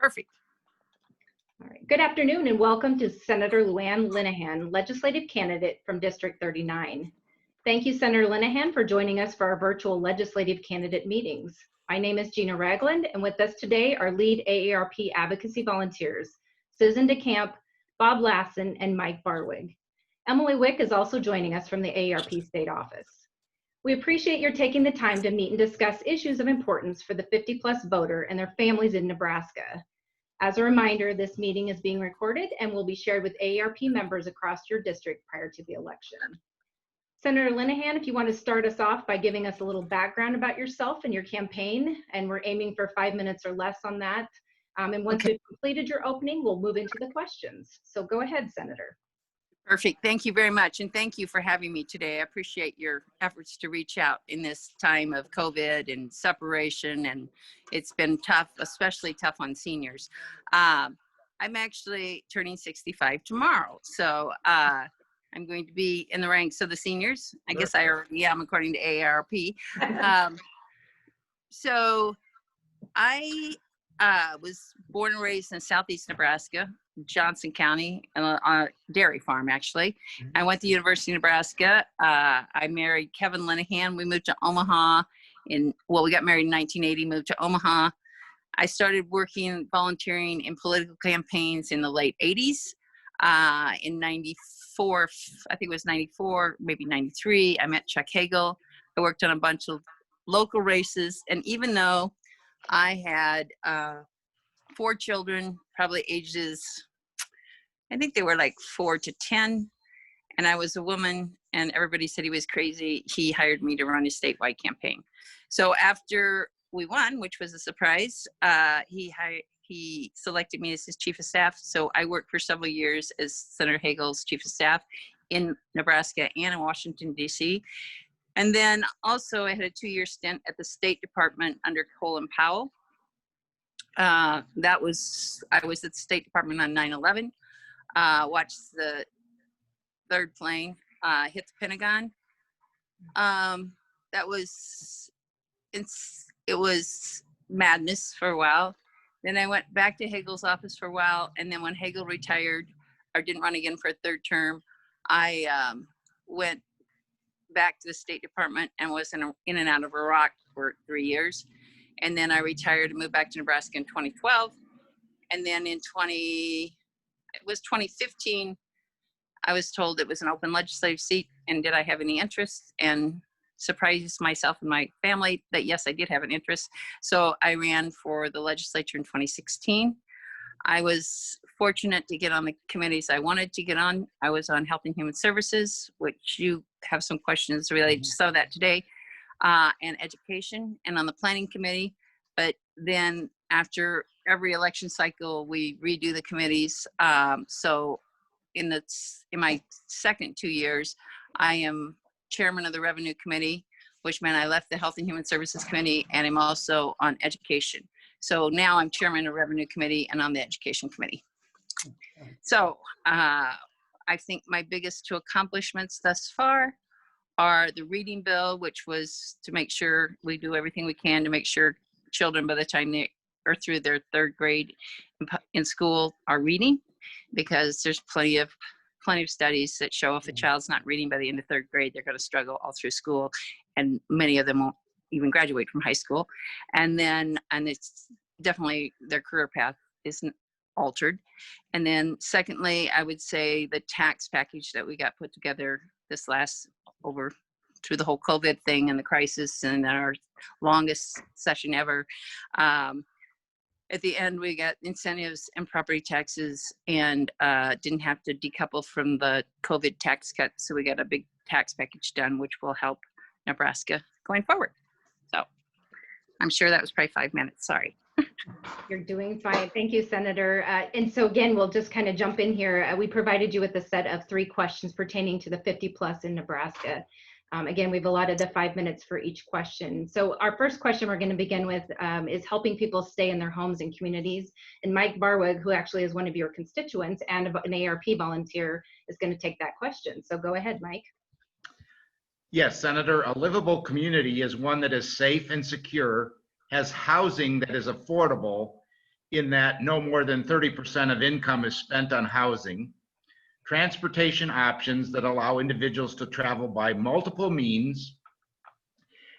Perfect. All right. Good afternoon and welcome to Senator Lou Ann Linehan, legislative candidate from District 39. Thank you, Senator Linehan, for joining us for our virtual legislative candidate meetings. My name is Gina Ragland, and with us today are lead AARP advocacy volunteers, Susan DeCamp, Bob Lassen, and Mike Barwig. Emily Wick is also joining us from the AARP state office. We appreciate your taking the time to meet and discuss issues of importance for the 50-plus voter and their families in Nebraska. As a reminder, this meeting is being recorded and will be shared with AARP members across your district prior to the election. Senator Linehan, if you want to start us off by giving us a little background about yourself and your campaign, and we're aiming for 5 minutes or less on that. And once we've completed your opening, we'll move into the questions. So go ahead, Senator. Perfect. Thank you very much. And thank you for having me today. I appreciate your efforts to reach out in this time of COVID and separation. And it's been tough, especially tough on seniors. I'm actually turning 65 tomorrow. So I'm going to be in the ranks of the seniors. I guess I already am, according to AARP. So I was born and raised in southeast Nebraska, Johnson County, on a dairy farm, actually. I went to University of Nebraska. I married Kevin Linehan. We moved to Omaha we got married in 1980, moved to Omaha. I started working, volunteering in political campaigns in the late 80s. In 94, I think it was 94, maybe 93, I met Chuck Hagel. I worked on a bunch of local races. And even though I had 4 children, probably ages, I think they were like 4 to 10, and I was a woman and everybody said he was crazy, he hired me to run his statewide campaign. So after we won, which was a surprise, he selected me as his chief of staff. So I worked for several years as Senator Hagel's chief of staff in Nebraska and in Washington, D.C. And then also I had a 2-year stint at the State Department under Colin Powell. I was at the State Department on 9/11, watched the third plane hit the Pentagon. It was madness for a while. Then I went back to Hagel's office for a while, and then when Hagel retired or didn't run again for a 3rd term, I went back to the State Department and was in and out of Iraq for 3 years. And then I retired and moved back to Nebraska in 2012. And then in 2015, I was told it was an open legislative seat, and did I have any interest, and surprised myself and my family that yes, I did have an interest. So I ran for the legislature in 2016. I was fortunate to get on the committees I wanted to get on. I was on Health and Human Services, which you have some questions related to some of that today, and Education, and on the Planning Committee. But then after every election cycle, we redo the committees. So in my second 2 years, I am chairman of the Revenue Committee, which meant I left the Health and Human Services Committee, and I'm also on Education. So now I'm chairman of Revenue Committee and on the Education Committee. So I think my biggest 2 accomplishments thus far are the reading bill, which was to make sure we do everything we can to make sure children, by the time they are through their 3rd grade in school, are reading, because there's plenty of studies that show if a child's not reading by the end of 3rd grade, they're going to struggle all through school, and many of them won't even graduate from high school. And it's definitely their career path isn't altered. And then secondly, I would say the tax package that we got put together this through the whole COVID thing and the crisis and our longest session ever. At the end, we got incentives and property taxes, and didn't have to decouple from the COVID tax cut. So we got a big tax package done, which will help Nebraska going forward. So I'm sure that was probably 5 minutes. Sorry. You're doing fine. Thank you, Senator. And so again, we'll just kind of jump in here. We provided you with a set of 3 questions pertaining to the 50+ in Nebraska. Again, we've allotted the 5 minutes for each question. So our first question we're going to begin with is helping people stay in their homes and communities. And Mike Barwig, who actually is one of your constituents and an AARP volunteer, is going to take that question. So go ahead, Mike. Yes, Senator, a livable community is one that is safe and secure, has housing that is affordable, in that no more than 30% of income is spent on housing, transportation options that allow individuals to travel by multiple means,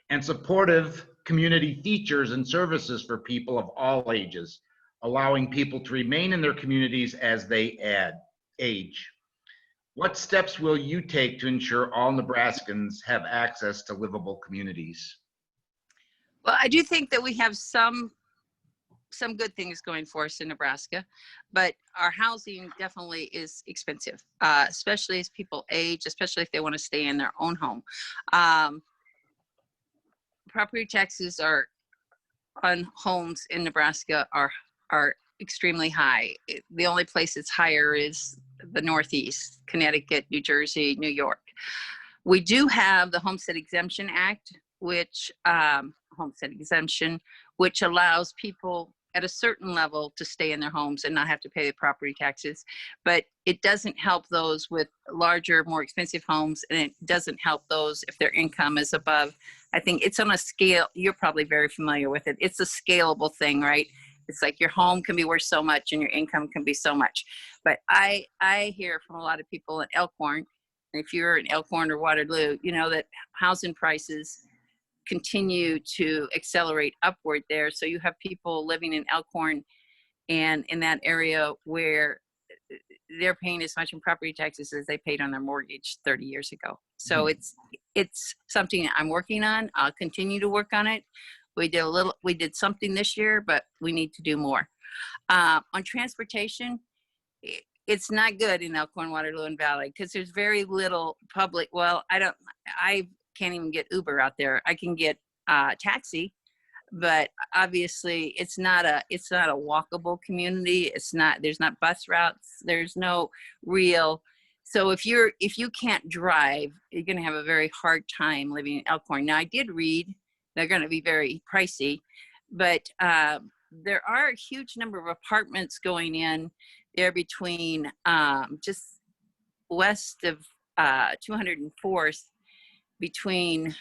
and supportive community features and services for people of all ages, allowing people to remain in their communities as they age. What steps will you take to ensure all Nebraskans have access to livable communities? Well, I do think that we have some good things going for us in Nebraska, but our housing definitely is expensive, especially as people age, especially if they want to stay in their own home. Property taxes are on homes in Nebraska are extremely high. The only place it's higher is the Northeast, Connecticut, New Jersey, New York. We do have the Homestead Exemption Act, which which allows people at a certain level to stay in their homes and not have to pay the property taxes. But it doesn't help those with larger, more expensive homes, and it doesn't help those if their income is above. I think it's on a scale, you're probably very familiar with it. It's a scalable thing, right? It's like your home can be worth so much and your income can be so much. But I hear from a lot of people in Elkhorn, and if you're in Elkhorn or Waterloo, you know that housing prices continue to accelerate upward there. So you have people living in Elkhorn and in that area where they're paying as much in property taxes as they paid on their mortgage 30 years ago. So it's something I'm working on. I'll continue to work on it. We did something this year, but we need to do more. On transportation, it's not good in Elkhorn, Waterloo, and Valley because there's very little public. Well, I can't even get Uber out there. I can get taxi, but obviously it's not a walkable community. There's not bus routes. There's no real. So if you can't drive, you're going to have a very hard time living in Elkhorn. Now I did read they're going to be very pricey, but there are a huge number of apartments going in there between just west of 204th, between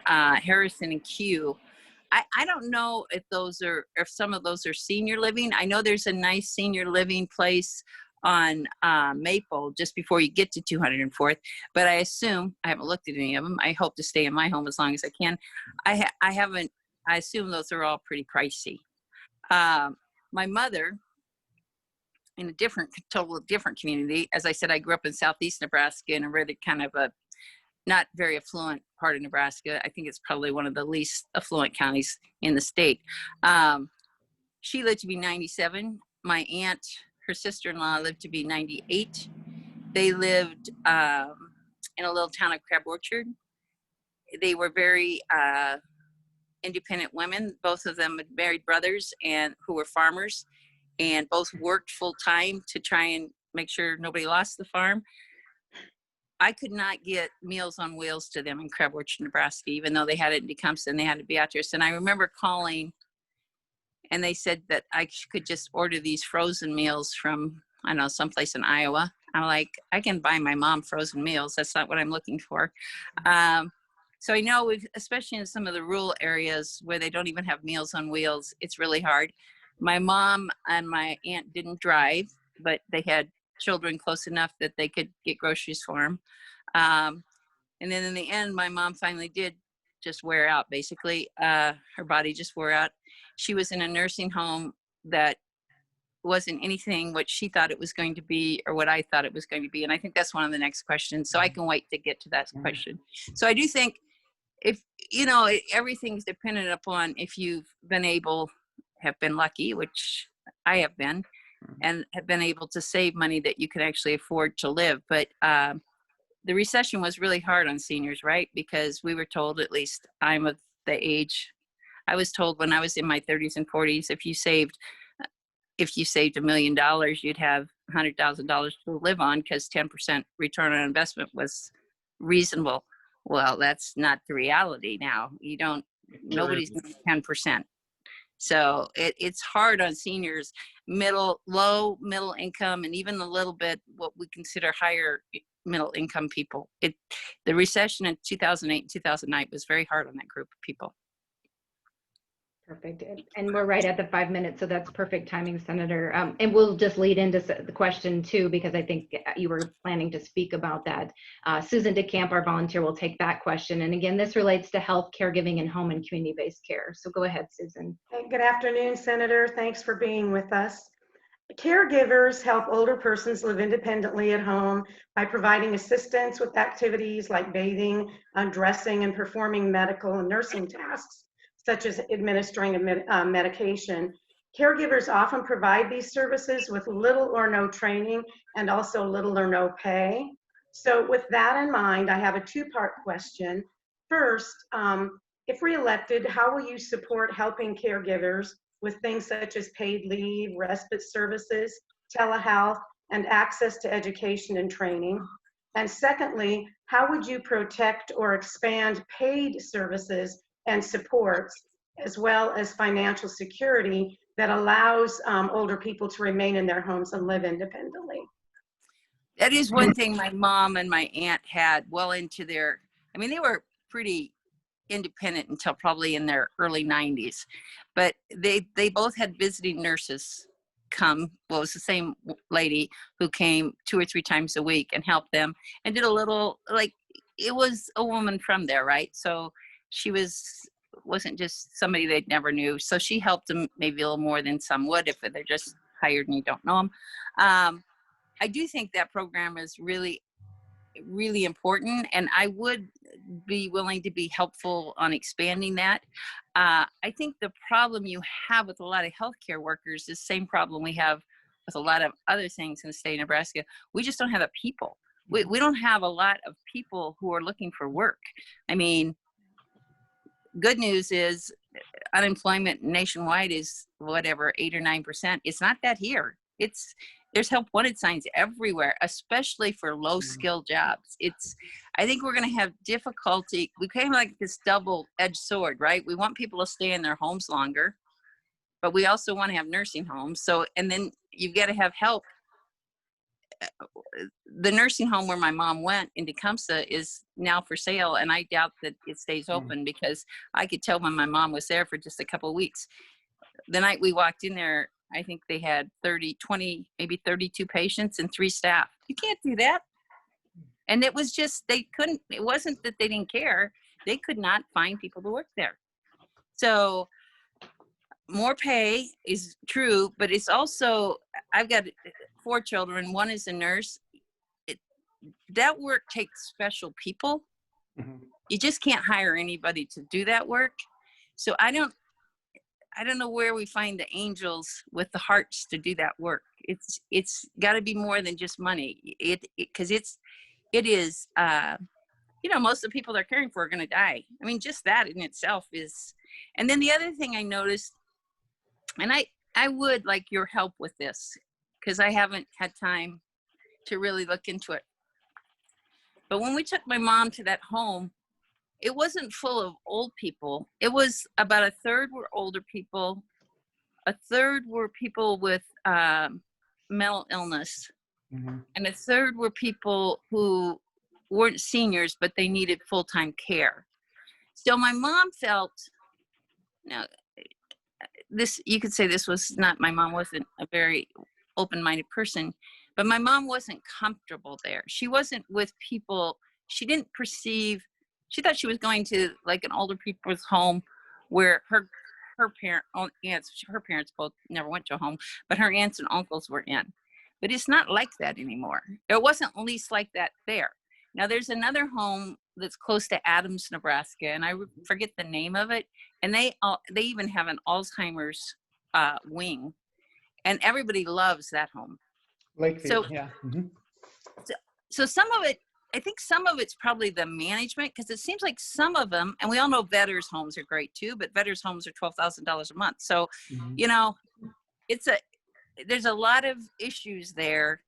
Harrison and Q. I don't know if some of those are senior living. I know there's a nice senior living place on Maple just before you get to 204th, but I haven't looked at any of them. I hope to stay in my home as long as I can. I assume those are all pretty pricey. My mother, in a totally different community, as I said, I grew up in Southeast Nebraska in a really kind of a not very affluent part of Nebraska. I think it's probably one of the least affluent counties in the state. She lived to be 97. My aunt, her sister-in-law, lived to be 98. They lived in a little town of Crab Orchard. They were very independent women. Both of them had married brothers and who were farmers, and both worked full time to try and make sure nobody lost the farm. I could not get Meals on Wheels to them in Crab Orchard, Nebraska, even though they had it in Tecumseh. They had to be out there. And I remember calling, and they said that I could just order these frozen meals from, I don't know, someplace in Iowa. I'm like, I can buy my mom frozen meals. That's not what I'm looking for. So I know, especially in some of the rural areas where they don't even have Meals on Wheels, it's really hard. My mom and my aunt didn't drive, but they had children close enough that they could get groceries for them. And then in the end, my mom finally did just wear out, basically. Her body just wore out. She was in a nursing home that wasn't anything what she thought it was going to be or what I thought it was going to be. And I think that's one of the next questions. So I can wait to get to that question. So I do think everything's dependent upon if you've have been lucky, which I have been, and have been able to save money that you can actually afford to live. But the recession was really hard on seniors, right? Because we were told, at least I'm of the age, I was told when I was in my 30s and 40s, if you saved $1 million, you'd have $100,000 to live on because 10% return on investment was reasonable. Well, that's not the reality now. Nobody's getting 10%. So it's hard on seniors, low middle income, and even a little bit what we consider higher middle income people. The recession in 2008 and 2009 was very hard on that group of people. Perfect. And we're right at the 5 minutes, so that's perfect timing, Senator. And we'll just lead into the question too, because I think you were planning to speak about that. Susan DeCamp, our volunteer, will take that question. And again, this relates to health, caregiving, and home and community-based care. So go ahead, Susan. Hey, good afternoon, Senator. Thanks for being with us. Caregivers help older persons live independently at home by providing assistance with activities like bathing, undressing, and performing medical and nursing tasks, such as administering medication. Caregivers often provide these services with little or no training and also little or no pay. So with that in mind, I have a two-part question. First, if reelected, how will you support helping caregivers with things such as paid leave, respite services, telehealth, and access to education and training? And secondly, how would you protect or expand paid services and supports, as well as financial security that allows older people to remain in their homes and live independently? That is one thing my mom and my aunt had well into their, I mean, they were pretty independent until probably in their early 90s, but they both had visiting nurses come. Well, it was the same lady who came 2 or 3 times a week and helped them and did a little, like, it was a woman from there, right? So she wasn't just somebody they never knew. So she helped them maybe a little more than some would if they're just hired and you don't know them. I do think that program is really, really important, and I would be willing to be helpful on expanding that. I think the problem you have with a lot of healthcare workers is the same problem we have with a lot of other things in the state of Nebraska. We just don't have the people. We don't have a lot of people who are looking for work. I mean, good news is unemployment nationwide is whatever, 8 or 9%. It's not that here. There's help wanted signs everywhere, especially for low skill jobs. I think we're going to have difficulty. We kind of like this double-edged sword, right? We want people to stay in their homes longer, but we also want to have nursing homes. So, and then you've got to have help. The nursing home where my mom went in Tecumseh is now for sale, and I doubt that it stays open because I could tell when my mom was there for just a couple of weeks. The night we walked in there, I think they had 20, maybe 32 patients and 3 staff. You can't do that. And it was just, it wasn't that they didn't care. They could not find people to work there. So more pay is true, but it's also, I've got 4 children. One is a nurse. That work takes special people. You just can't hire anybody to do that work. So I don't know where we find the angels with the hearts to do that work. It's got to be more than just money. Because it is, most of the people they're caring for are going to die. I mean, just that in itself is. And then the other thing I noticed, and I would like your help with this because I haven't had time to really look into it. But when we took my mom to that home, it wasn't full of old people. It was about 1/3 were older people, 1/3 were people with mental illness, and 1/3 were people who weren't seniors, but they needed full-time care. So my mom felt, now this, you could say this was not, my mom wasn't a very open-minded person, but my mom wasn't comfortable there. She wasn't with people, she didn't perceive, she thought she was going to like an older people's home where her parents both never went to a home, but her aunts and uncles were in. But it's not like that anymore. It wasn't at least like that there. Now there's another home that's close to Adams, Nebraska, and I forget the name of it. And they even have an Alzheimer's wing, and everybody loves that home. Lakefield, So, yeah. So some of it, I think some of it's probably the management, because it seems like some of them, and we all know veterans homes are great too, but veterans homes are $12,000 a month. So, there's a lot of issues there.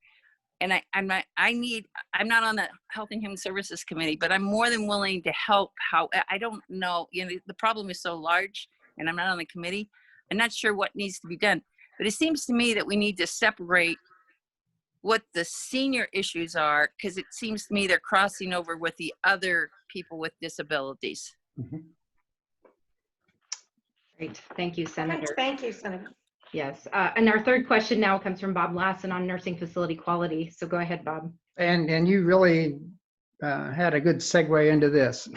And I'm not on the Health and Human Services Committee, but I'm more than willing to help. I don't know, the problem is so large, and I'm not on the committee. I'm not sure what needs to be done, but it seems to me that we need to separate what the senior issues are, because it seems to me they're crossing over with the other people with disabilities. Great. Thank you, Senator. Thank you, Senator. Yes. And our third question now comes from Bob Lassen on nursing facility quality. So go ahead, Bob. And you really had a good segue into this.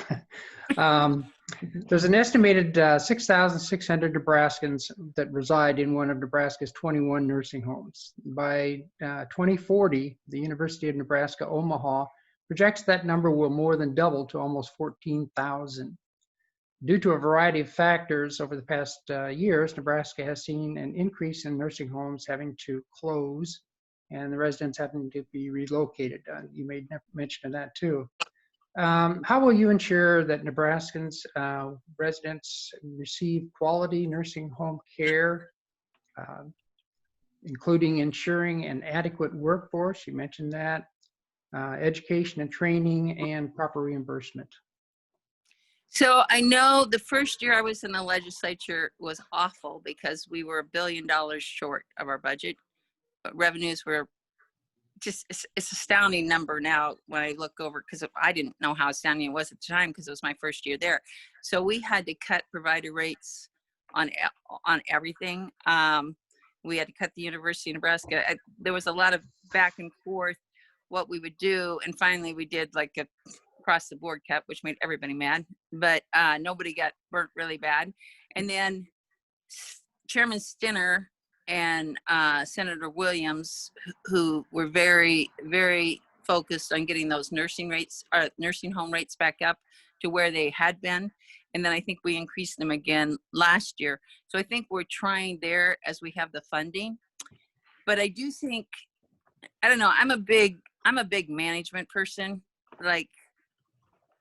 There's an estimated 6,600 Nebraskans that reside in one of Nebraska's 21 nursing homes. By 2040, the University of Nebraska Omaha projects that number will more than double to almost 14,000. Due to a variety of factors over the past years, Nebraska has seen an increase in nursing homes having to close and the residents having to be relocated. You made mention of that too. How will you ensure that Nebraskans residents receive quality nursing home care, including ensuring an adequate workforce? You mentioned that, education and training, and proper reimbursement. So I know the first year I was in the legislature was awful because we were $1 billion short of our budget. But revenues were just, it's astounding number now when I look over, because I didn't know how astounding it was at the time because it was my first year there. So we had to cut provider rates on everything. We had to cut the University of Nebraska. There was a lot of back and forth what we would do, and finally we did like a across the board cut, which made everybody mad, but nobody got burnt really bad. And then Chairman Stinner and Senator Williams, who were very, very focused on getting those nursing home rates back up to where they had been. And then I think we increased them again last year. So I think we're trying there as we have the funding. But I do think, I don't know, I'm a big management person. Like,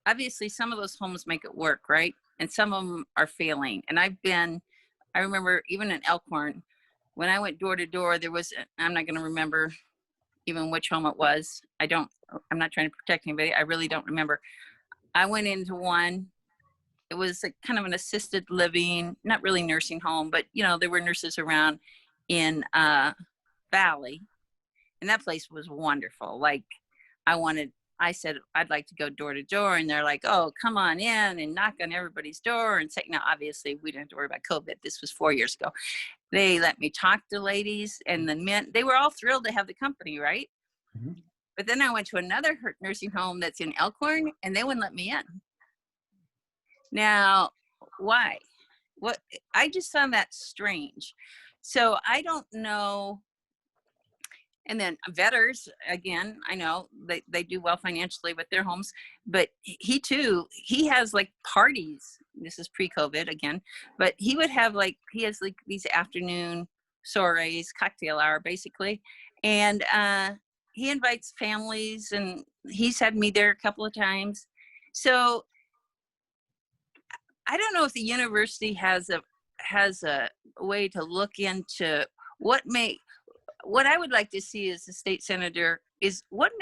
obviously some of those homes make it work, right? And some of them are failing. And I remember even in Elkhorn, when I went door to door, there was, I'm not going to remember even which home it was. I'm not trying to protect anybody. I really don't remember. I went into one, it was a kind of an assisted living, not really nursing home, but you know, there were nurses around in Valley. And that place was wonderful. Like I said, I'd like to go door to door, and they're like, oh, come on in and knock on everybody's door and say, now, obviously we didn't have to worry about COVID. This was 4 years ago. They let me talk to ladies and the men. They were all thrilled to have the company, right? Mm-hmm. But then I went to another nursing home that's in Elkhorn, and they wouldn't let me in. Now, why? What? I just found that strange. So I don't know. And then Vetters, again, I know they do well financially with their homes, but he has like parties. This is pre-COVID again, but he has like these afternoon soirees, cocktail hour basically. And he invites families, and he's had me there a couple of times. So I don't know if the university has a way to look into what I would like to see as a state senator is what are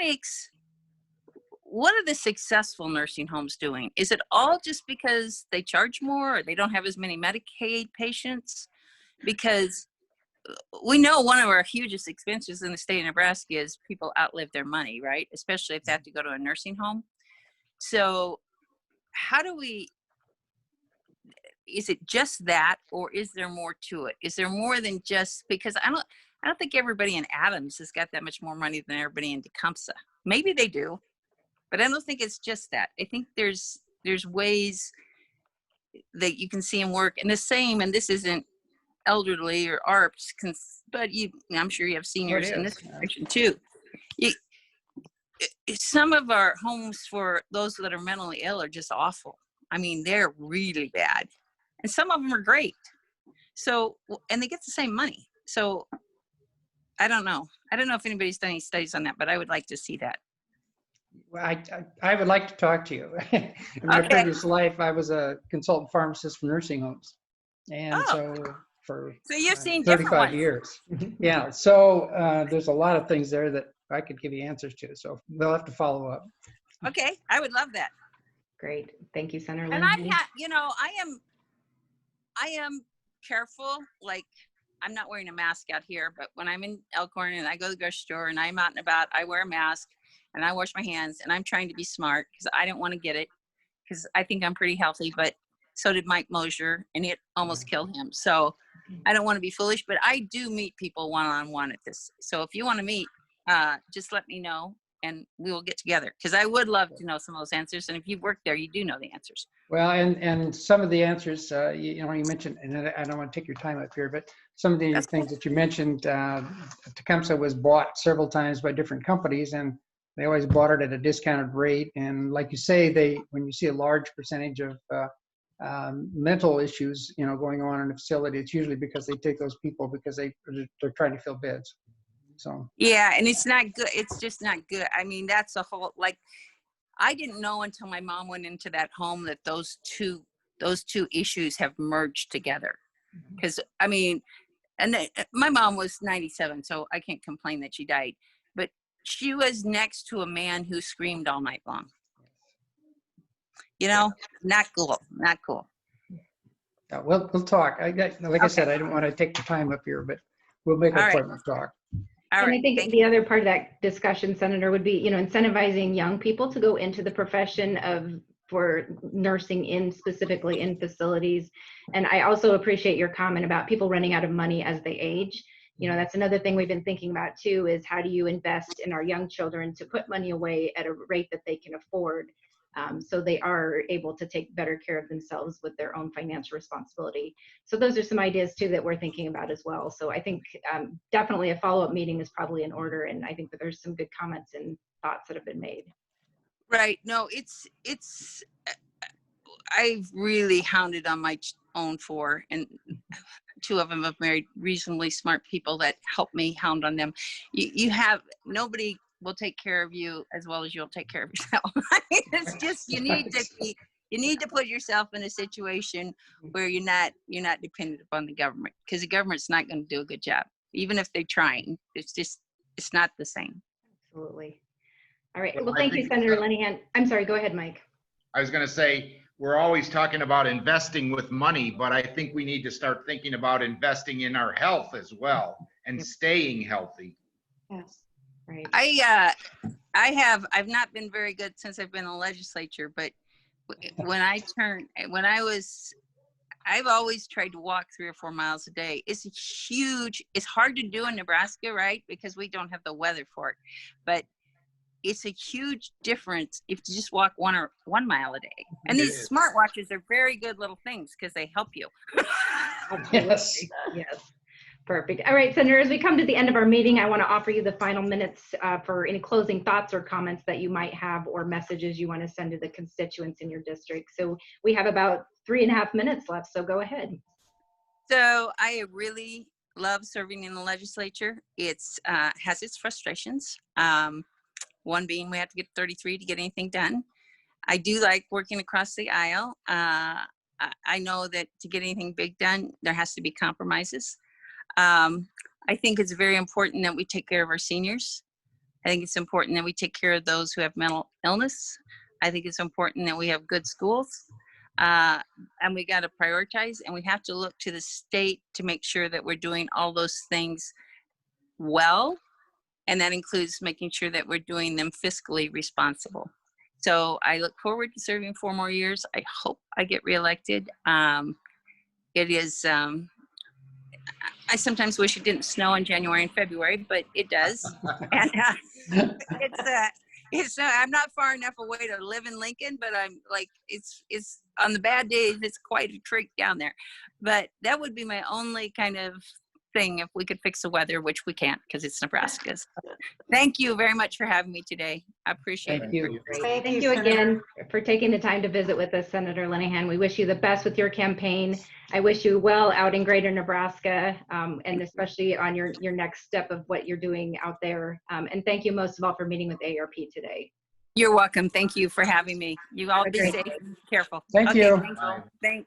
the successful nursing homes doing? Is it all just because they charge more or they don't have as many Medicaid patients? Because we know one of our hugest expenses in the state of Nebraska is people outlive their money, right? Especially if they have to go to a nursing home. So is it just that, or is there more to it? Is there more than just, because I don't think everybody in Adams has got that much more money than everybody in Tecumseh. Maybe they do, but I don't think it's just that. I think there's ways that you can see them work. And the same, and this isn't elderly or ARPs, but I'm sure you have seniors in this section too. Some of our homes for those that are mentally ill are just awful. I mean, they're really bad. And some of them are great. So, and they get the same money. So I don't know. I don't know if anybody's done any studies on that, but I would like to see that. Well, I would like to talk to you. In my previous life, I was a consultant pharmacist for nursing homes. And so you've seen 35 years. Yeah. So there's a lot of things there that I could give you answers to. So they'll have to follow up. Okay. I would love that. Great. Thank you, Senator And Linehan. I am careful. Like, I'm not wearing a mask out here, but when I'm in Elkhorn and I go to the grocery store and I'm out and about, I wear a mask and I wash my hands, and I'm trying to be smart because I don't want to get it, because I think I'm pretty healthy. But So did Mike Mosier, and it almost killed him. So I don't want to be foolish, but I do meet people one-on-one at this. So if you want to meet, just let me know and we will get together, because I would love to know some of those answers. And if you've worked there, you do know the answers. Well, and some of the answers, you mentioned, and I don't want to take your time up here, but some of the things that you mentioned, Tecumseh was bought several times by different companies, and they always bought it at a discounted rate. And like you say, when you see a large percentage of mental issues, going on in a facility, it's usually because they take those people because they're trying to fill beds. So yeah, and it's not good. It's just not good. I mean, that's a whole, like, I didn't know until my mom went into that home that those two issues have merged together. Because I mean, my mom was 97, so I can't complain that she died. But she was next to a man who screamed all night long. Not cool. Not cool. yeah, we'll talk. I said, I don't want to take the time up here, but we'll make an appointment to talk. All right. I think the other part of that discussion, Senator, would be, incentivizing young people to go into the profession for nursing specifically in facilities. And I also appreciate your comment about people running out of money as they age. That's another thing we've been thinking about too, is how do you invest in our young children to put money away at a rate that they can afford, so they are able to take better care of themselves with their own financial responsibility. So those are some ideas too that we're thinking about as well. So I think definitely a follow-up meeting is probably in order, and I think that there's some good comments and thoughts that have been made. Right. No, it's I've really hounded on my own 4, and 2 of them have married reasonably smart people that help me hound on them. Nobody will take care of you as well as you'll take care of yourself. It's just, you need to put yourself in a situation where you're not dependent upon the government, because the government's not going to do a good job, even if they're trying. It's not the same. Absolutely. All right. Well, thank you, Senator Linehan. I'm sorry. Go ahead, Mike. I was going to say, we're always talking about investing with money, but I think we need to start thinking about investing in our health as well and staying healthy. Yes. Right. I've not been very good since I've been in the legislature, but I've always tried to walk 3 or 4 miles a day. It's hard to do in Nebraska, right? Because we don't have the weather for it, but it's a huge difference if you just walk 1 mile a day. And these smartwatches are very good little things because they help you. Yes. Yes. Perfect. All right, Senator, as we come to the end of our meeting, I want to offer you the final minutes for any closing thoughts or comments that you might have, or messages you want to send to the constituents in your district. So we have about 3.5 minutes left, so go ahead. So I really love serving in the legislature. It's has its frustrations. One being we have to get 33 to get anything done. I do like working across the aisle. I know that to get anything big done, there has to be compromises. I think it's very important that we take care of our seniors. I think it's important that we take care of those who have mental illness. I think it's important that we have good schools. And we got to prioritize, and we have to look to the state to make sure that we're doing all those things well. And that includes making sure that we're doing them fiscally responsible. So I look forward to serving 4 more years. I hope I get reelected. It is, I sometimes wish it didn't snow in January and February, but it does. And I'm not far enough away to live in Lincoln, but I'm like, it's on the bad days, it's quite a trek down there. But that would be my only kind of thing if we could fix the weather, which we can't because it's Nebraska. Thank you very much for having me today. I appreciate it. You. Thank you again for taking the time to visit with us, Senator Linehan. We wish you the best with your campaign. I wish you well out in Greater Nebraska, and especially on your next step of what you're doing out there. And thank you most of all for meeting with AARP today. You're welcome. Thank you for having me. You all be safe and careful. Thank you. Thanks.